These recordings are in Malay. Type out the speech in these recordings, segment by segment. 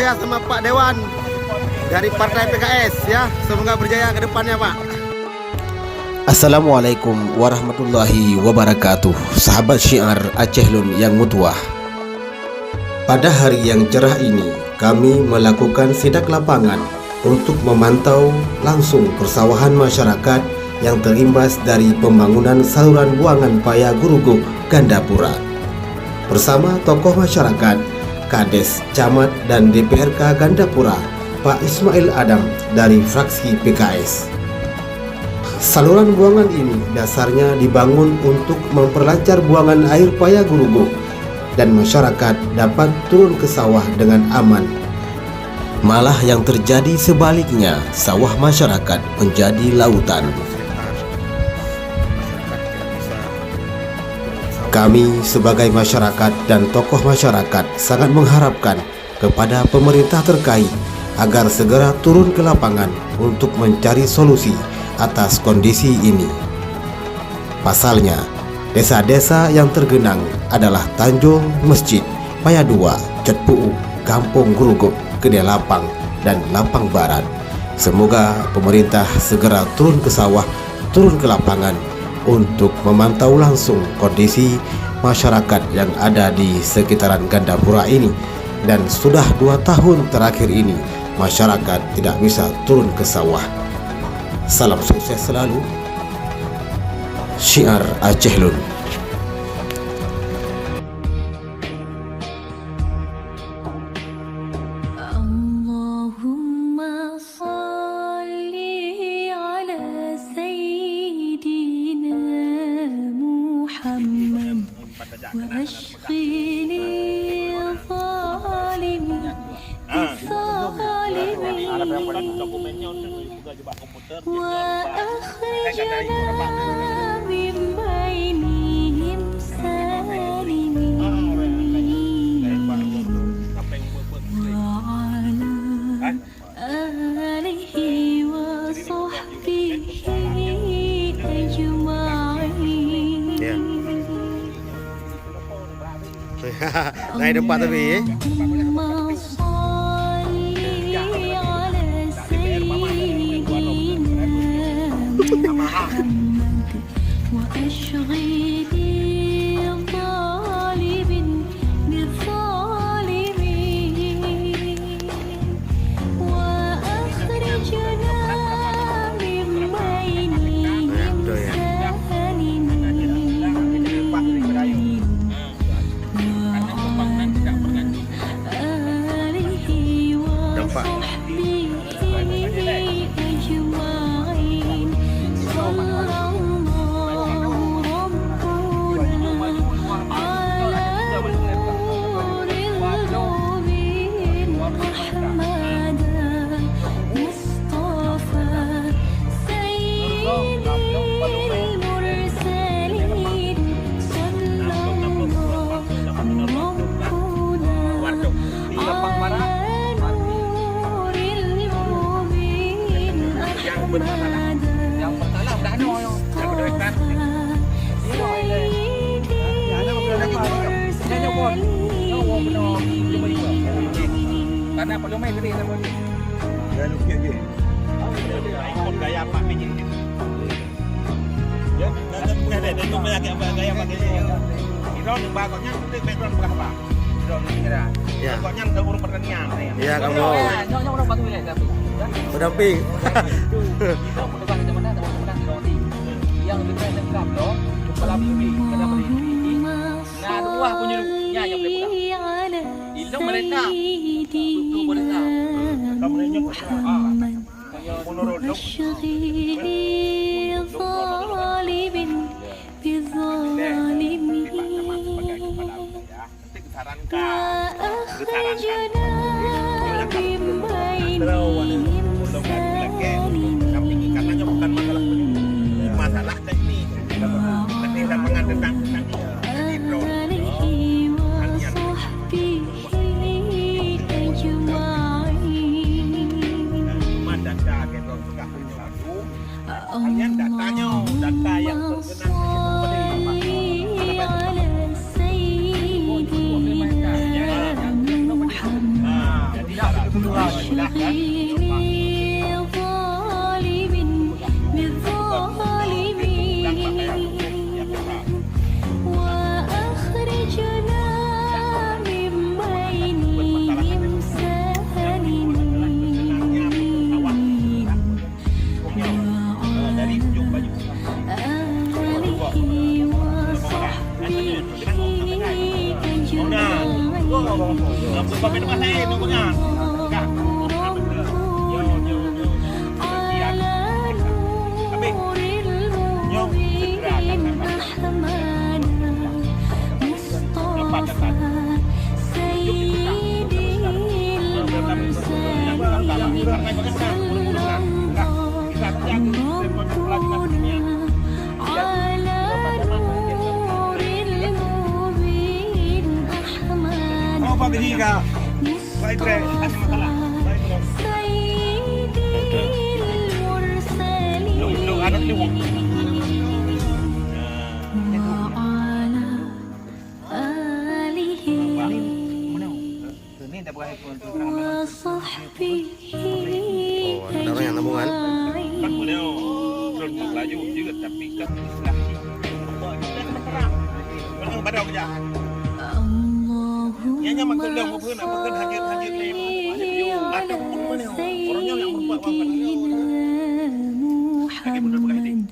saya sama Pak Dewan dari Partai PKS ya. Semoga berjaya ke depannya, Pak. Assalamualaikum warahmatullahi wabarakatuh. Sahabat syiar Acehlun yang mutuah. Pada hari yang cerah ini, kami melakukan sidak lapangan untuk memantau langsung persawahan masyarakat yang terimbas dari pembangunan saluran buangan paya Guruguk, Gandapura. Bersama tokoh masyarakat, Kades, Camat, dan DPRK Gandapura, Pak Ismail Adam dari fraksi PKS. Saluran buangan ini dasarnya dibangun untuk memperlancar buangan air paya Guruguk dan masyarakat dapat turun ke sawah dengan aman. Malah yang terjadi sebaliknya, sawah masyarakat menjadi lautan. Kami sebagai masyarakat dan tokoh masyarakat sangat mengharapkan kepada pemerintah terkait agar segera turun ke lapangan untuk mencari solusi atas kondisi ini. Pasalnya, desa-desa yang tergenang adalah Tanjung, Masjid, Paya 2, Cetpuu, Kampung Guruguk, Gede Lapang, dan Lapang Barat. Semoga pemerintah segera turun ke sawah, turun ke lapangan untuk memantau langsung kondisi masyarakat yang ada di sekitaran Gandapura ini. Dan sudah 2 tahun terakhir ini masyarakat tidak bisa turun ke sawah. Salam sukses selalu, Syiar Acehlun. Naik depan tapi yang pertama udah ada yang kedua kan karena perlu main gede sama dia. Dan ukir dia. Ikut gaya Pak Meji. Ya, dan ada itu banyak gaya pakai dia. Idon bagusnya itu background berapa? Idon kira. Ya. Pokoknya ke urut pertanian. Iya, kamu. Nyonya orang batu wilayah tapi. Pendamping. Itu pedagang di mana teman-teman di roti. Yang lebih keren dari kablo, kepala bibi, kena beli. Nah, dua punya yang boleh pegang. Itu mereka. Itu mereka. Kamu nanya menurut dok. Masalah teknis, tapi kita mengandalkan kalian datanya data yang berkenaan dengan nah. Enggak berbeda masa ini pokoknya. Enggak. Yo. Sekian. Tapi yo segerakan cepat cepat. Apa ketiga? Baik deh, kasih masalah. Lu anak lu. Oh, ada orang yang nabungan. Kan beliau terus melaju juga tapi kan istilah terang. Menang pada kerja. Nya maksud dia mau pun hajat ni. Ada pun mana orangnya yang berbuat apa dia. Lagi benar begitu.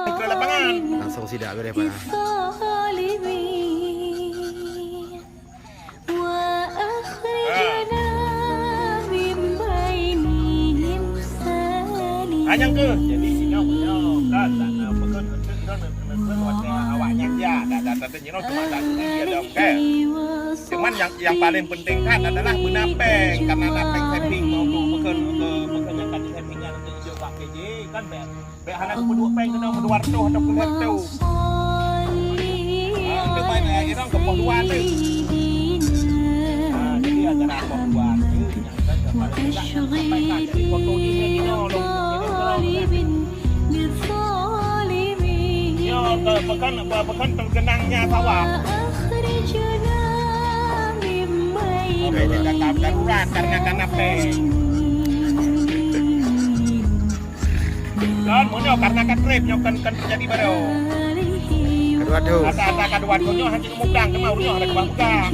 Ke lapangan. Langsung sidak beres Pak. Yang ke jadi sinau kan tak betul awaknya dia dan nyino cuma dia dong kan. Cuman yang paling penting kan adalah menapeng karena napeng setting mau bekerja yang tadi settingnya untuk coba PJ kan be halang berdua peng kena berdua tu atau kulit tu. Untuk main lagi dong ke dua tu. Jadi acara dua tu sampai kan jadi foto ni nyino dong. Bahkan tergenangnya sawah. Jadi kakak darurat karena peng. Dan munyo karena trip nyokan terjadi baru. Kedua tu. Ada kedua konyo hanya mudang ke maurnya ada kebuka.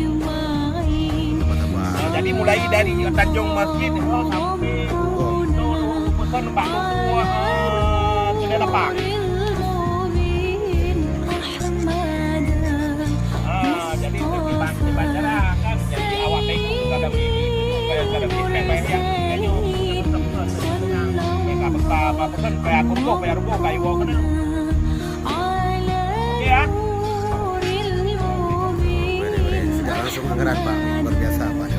Jadi mulai dari Tanjung Masjid sampai bukan Pak Luhur ke Lapang. Jadi di bandara kan jadi awak tengok kada begini kayak yang mereka betapa pesan kayak rubuh kayu kan ya Boleh. Sudah langsung menggerak Pak. Luar biasa Pak.